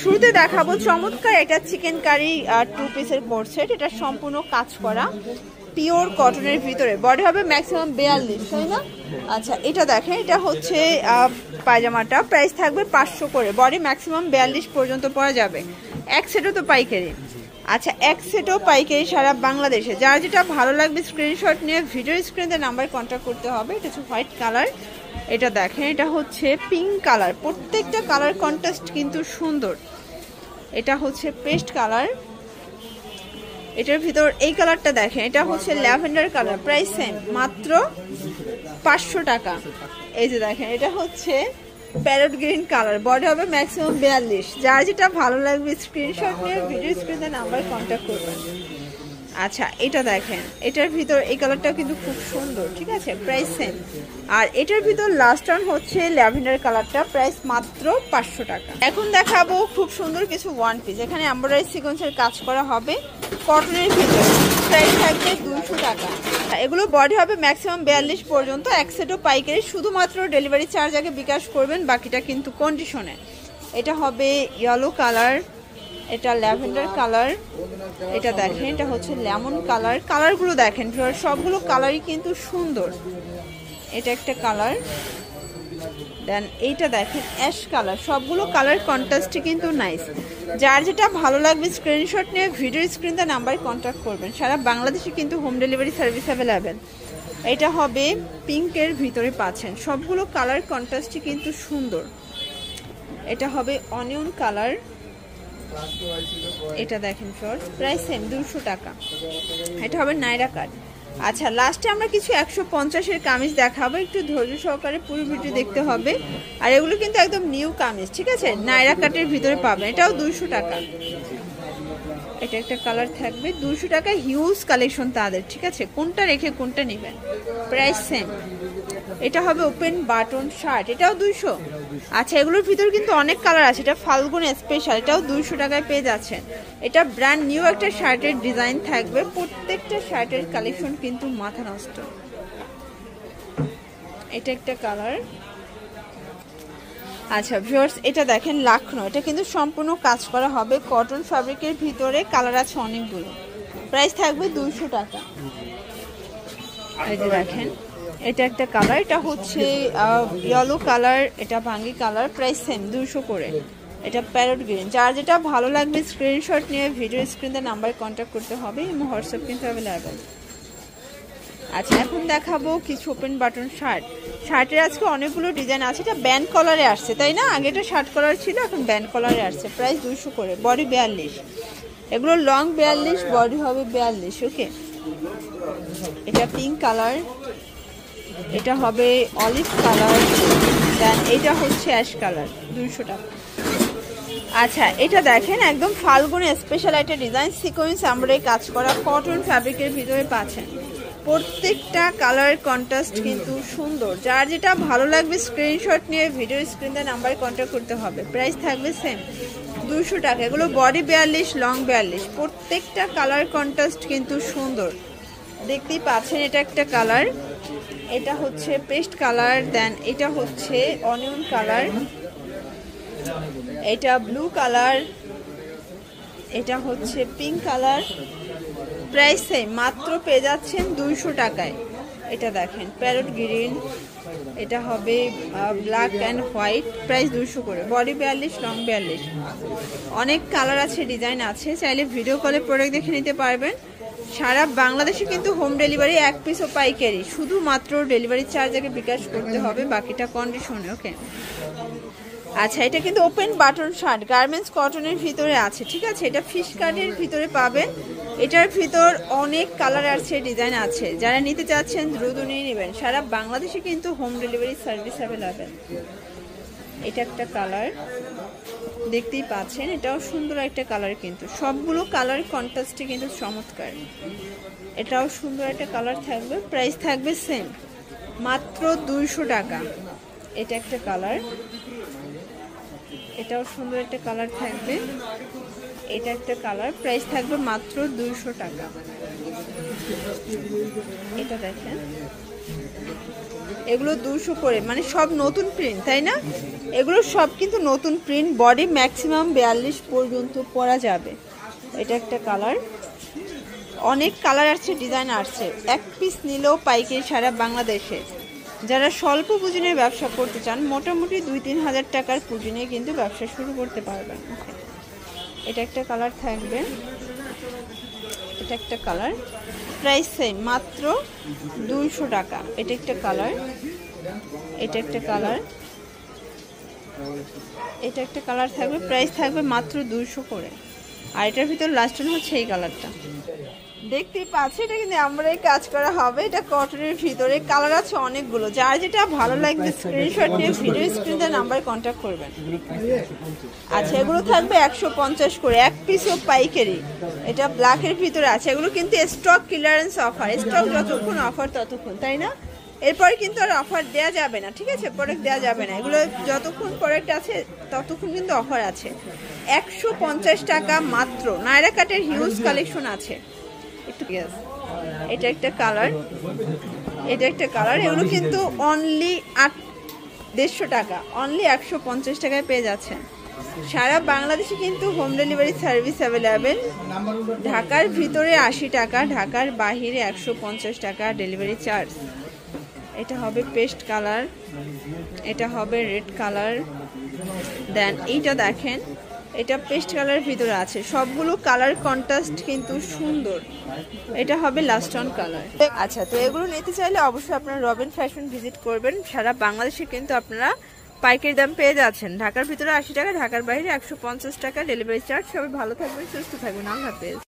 শুরুতে দেখাবো চমৎকার এটা চিকেন কারি 2 পিসের কোট সেট। এটা সম্পূর্ণ কাজ করা পিওর কটনের ভিতরে, বডি হবে ম্যাক্সিমাম 42, তাই না? আচ্ছা, এটা দেখেন, এটা হচ্ছে পায়জামাটা, প্রাইস থাকবে 500 করে। বডি ম্যাক্সিমাম 42 পর্যন্ত পরা যাবে। এক সেটও তো পাইকারি। আচ্ছা, এক সেটও পাইকারি সারা বাংলাদেশে। যার যেটা ভালো লাগবে স্ক্রিনশট নিয়ে ভিডিও স্ক্রিনে নাম্বার কন্ট্যাক্ট করতে হবে। এটা হচ্ছে হোয়াইট কালার, এটা দেখেন, এটা হচ্ছে পিঙ্ক কালার। প্রত্যেকটা কালার কন্ট্রাস্ট কিন্তু সুন্দর। এটা হচ্ছে পেস্ট কালার, এটার ভিতর এই কালারটা দেখেন, এটা হচ্ছে ল্যাভেন্ডার কালার, প্রাইস সেম, মাত্র 500 টাকা। এই যে দেখেন, এটা হচ্ছে প্যারট গ্রিন কালার, বডি হবে ম্যাক্সিমাম 42। যার যেটা ভালো লাগবে স্ক্রিনশট নিয়ে ভিডিও স্ক্রিনে নাম্বার কন্ট্যাক্ট করবেন। আচ্ছা, এটা দেখেন, এটার ভিতর এই কালারটাও কিন্তু খুব সুন্দর, ঠিক আছে, প্রাইস সেম। আর এটার ভিতর লাস্ট ওয়ান হচ্ছে ল্যাভেন্ডার কালারটা, প্রাইস মাত্র 500 টাকা। এখন দেখাবো খুব সুন্দর কিছু ওয়ান পিস, এখানে এমব্রয়ডারি সিকোয়েন্সের কাজ করা হবে কটনের ভিতর, প্রাইস থাকবে 200 টাকা। এগুলো বডি হবে ম্যাক্সিমাম 42 পর্যন্ত। এক সেটও পাইকারি, শুধুমাত্র ডেলিভারি চার্জ আগে বিকাশ করবেন, বাকিটা কিন্তু কন্ডিশনে। এটা হবে ইয়েলো কালার, এটা ল্যাভেন্ডার কালার, এটা দেখেন, এটা হচ্ছে লেমন কালার। কালারগুলো দেখেন, সবগুলো কালারই কিন্তু সুন্দর। এটা একটা কালার, দেন এইটা দেখেন অ্যাশ কালার। সবগুলো কালার কন্ট্রাস্টই কিন্তু নাইস। যার যেটা ভালো লাগবে স্ক্রিনশট নিয়ে ভিডিও স্ক্রিনে নাম্বারে কন্ট্যাক্ট করবেন। সারা বাংলাদেশে কিন্তু হোম ডেলিভারি সার্ভিস অ্যাভেলেবেল। এটা হবে পিঙ্কের ভিতরে পাচ্ছেন, সবগুলো কালার কন্ট্রাস্টই কিন্তু সুন্দর। এটা হবে অনিয়ন কালার, এটা দেখেন ফ্লোর, প্রাইস সেম 200 টাকা। এটা হবে নাইরা কাট। আচ্ছা, লাস্টে আমরা কিছু 150-এর কামিজ দেখাবো, একটু ধৈর্য সহকারে পুরো ভিডিও দেখতে হবে। আর এগুলো কিন্তু একদম নিউ কামিজ, ঠিক আছে, নাইরা কাটের ভিতরে পাবেন। এটাও 200 টাকা। এটা একটা কালার থাকবে 200 টাকা। হিউজ কালেকশন তাদের, ঠিক আছে, কোনটা রেখে কোনটা নেবেন, প্রাইস সেম। এটা হবে ওপেন বাটন শার্ট, এটাও 200। আচ্ছা, এগুলোর ভিতর কিন্তু অনেক কালার আছে। এটা ফাল্গুন স্পেশাল, এটাও 200 টাকায় পেয়ে যাচ্ছেন। এটা ব্র্যান্ড নিউ একটা শার্টের ডিজাইন থাকবে। প্রত্যেকটা শার্টের কালেকশন কিন্তু মাথা নষ্ট। এটা একটা কালার। আচ্ছা ভিউয়ার্স, এটা দেখেন লাখনো, এটা কিন্তু সম্পূর্ণ কাজ করা হবে কটন ফ্যাব্রিকের ভিতরে। কালার আছে অনেকগুলো, প্রাইস থাকবে 200 টাকা। এই যে দেখেন, এটা একটা কালার, এটা হচ্ছে ইয়েলো কালার, এটা ভাঙ্গি কালার, প্রাইস সেম 200 করে। এটা প্যারট গ্রিন। যার যেটা ভালো লাগবে স্ক্রিনশট নিয়ে ভিডিও স্ক্রিনে নাম্বার কন্ট্যাক্ট করতে হবে, এবং হোয়াটসঅ্যাপ কিন্তু অ্যাভেলেবেল। আচ্ছা, এখন দেখাবো কিছু ওপেন বাটন শার্ট। শার্টের আজকে অনেকগুলো ডিজাইন আছে। এটা ব্যান্ড কলারে আসছে, তাই না? আগে এটা শার্ট কলার ছিল, এখন ব্যান্ড কলারে আসছে, প্রাইস 200 করে। বডি 42, এগুলো লং 42, বডি হবে 42। ওকে, এটা পিঙ্ক কালার, এটা হবে অলিভ কালার, দেন এটা হচ্ছে অ্যাশ কালার, 200 টাকা। আচ্ছা, এটা দেখেন একদম ফাল্গুনে স্পেশাল একটা ডিজাইন, সিকোয়েন্স এমব্রয়ডারি কাজ করা কটন ফ্যাব্রিকের ভিতরে পাচ্ছেন। প্রত্যেকটা কালার কন্ট্রাস্ট কিন্তু সুন্দর। যার যেটা ভালো লাগবে স্ক্রিনশট নিয়ে ভিডিও স্ক্রিনে নাম্বারে কন্ট্যাক্ট করতে হবে। প্রাইস থাকবে সেম 200 টাকা। এগুলো বডি 42, লং 42। প্রত্যেকটা কালার কন্ট্রাস্ট কিন্তু সুন্দর, দেখতেই পাচ্ছেন। এটা একটা কালার, এটা হচ্ছে পেস্ট কালার, দেন এটা হচ্ছে অনিয়ন কালার, এটা ব্লু কালার, এটা হচ্ছে পিঙ্ক কালার, প্রাইস সেম, মাত্র পেয়ে যাচ্ছেন 200 টাকায়। এটা দেখেন প্যারট গ্রিন, এটা হবে ব্ল্যাক অ্যান্ড হোয়াইট, প্রাইস 200 করে। Body 42, long 42। অনেক কালার আছে, ডিজাইন আছে, চাইলে ভিডিও কলে প্রোডাক্ট দেখে নিতে পারবেন। সারা বাংলাদেশে কিন্তু হোম ডেলিভারি, এক পিসও পাইকারি। শুধুমাত্র ডেলিভারি চার্জ আগে বিকাশ করতে হবে, বাকিটা কন্ডিশনে। ওকে, আচ্ছা, এটা কিন্তু ওপেন বাটন শার্ট, গার্মেন্টস কটনের ভিতরে আছে, ঠিক আছে। এটা ফিশ কাটের ভিতরে পাবেন। এটার ভিতর অনেক কালার আছে, ডিজাইন আছে। যারা নিতে চাচ্ছেন দ্রুত নিয়ে নেবেন। সারা বাংলাদেশে কিন্তু হোম ডেলিভারি সার্ভিস অ্যাভেলেবেল। এটা একটা কালার, দেখতেই পাচ্ছেন, এটাও সুন্দর একটা কালার। কিন্তু সবগুলো কালার কন্ট্রাস্টে কিন্তু চমৎকার। এটাও সুন্দর একটা কালার থাকবে, প্রাইস থাকবে সেম, মাত্র 200 টাকা। এটা একটা কালার, এটাও সুন্দর একটা কালার থাকবে। এটা একটা কালার, প্রাইস থাকবে মাত্র 200 টাকা। এটা দেখেন, এগুলো 200 করে, মানে সব নতুন প্রিন্ট তাই না? এগুলো সব কিন্তু নতুন প্রিন্ট, বডি ম্যাক্সিমাম 42 পর্যন্ত পরা যাবে। এটা একটা কালার, অনেক কালার আসছে, ডিজাইন আসছে। এক পিস নিলেও পাইকারি সারা বাংলাদেশে। যারা স্বল্প পুঁজি নিয়ে ব্যবসা করতে চান, মোটামুটি 2-3 হাজার টাকার পুঁজি নিয়ে কিন্তু ব্যবসা শুরু করতে পারবেন। এটা একটা কালার থাকবে, এটা একটা কালার, প্রাইস সেম, মাত্র 200 টাকা। এটা একটা কালার, এটা একটা কালার, এটা একটা কালার থাকবে, প্রাইস থাকবে মাত্র 200 করে। আর এটার ভিতর লাস্ট হচ্ছে এই কালারটা, দেখতেই পাচ্ছি। এটা কিন্তু আমরাই কাজ করা হবে, এটা কটনের ভিতরে। কালার আছে অনেকগুলো, যার যেটা ভালো লাগবে স্ক্রিনশট নিয়ে ভিডিও স্ক্রিনে নাম্বারে কন্ট্যাক্ট করবেন। আচ্ছা, এগুলো থাকবে 150 করে, এক পিসও পাইকারি। এটা ব্ল্যাকের ভিতরে আছে। এগুলো কিন্তু স্টক ক্লিয়ারেন্স অফার, স্টক যতক্ষণ অফার ততক্ষণ, তাই না? এরপরে কিন্তু আর অফার দেওয়া যাবে না, ঠিক আছে? প্রোডাক্ট দেওয়া যাবে না, এগুলো যতক্ষণ প্রোডাক্ট আছে ততক্ষণ কিন্তু অফার আছে। 150 টাকা মাত্র। নায়রা কাটের হিউজ কালেকশন আছে। এটা একটা কালার, এটা একটা কালার। এগুলো কিন্তু অনলি 150 টাকা, অনলি 150 টাকায় পেয়ে যাচ্ছেন। সারা বাংলাদেশে কিন্তু হোম ডেলিভারি সার্ভিস অ্যাভেলেবেল। ঢাকার ভিতরে 80 টাকা, ঢাকার বাহিরে 150 টাকা ডেলিভারি চার্জ। এটা হবে পেস্ট কালার, এটা হবে রেড কালার, দেন এইটা দেখেন, এটা পেস্ট কালারের ভিতরে আছে। সবগুলো কালার কন্ট্রাস্ট কিন্তু সুন্দর। এটা হবে লাস্ট অন কালার। আচ্ছা, তো এগুলো নিতে চাইলে অবশ্যই আপনারা রবিন ফ্যাশন ভিজিট করবেন। সারা বাংলাদেশে কিন্তু আপনারা পাইকারি দাম পেয়ে যাচ্ছেন। ঢাকার ভিতরে 80 টাকা, ঢাকার বাইরে 150 টাকা ডেলিভারি চার্জ। সবাই ভালো থাকবেন, সুস্থ থাকবেন, আল্লাহ হাফেজ।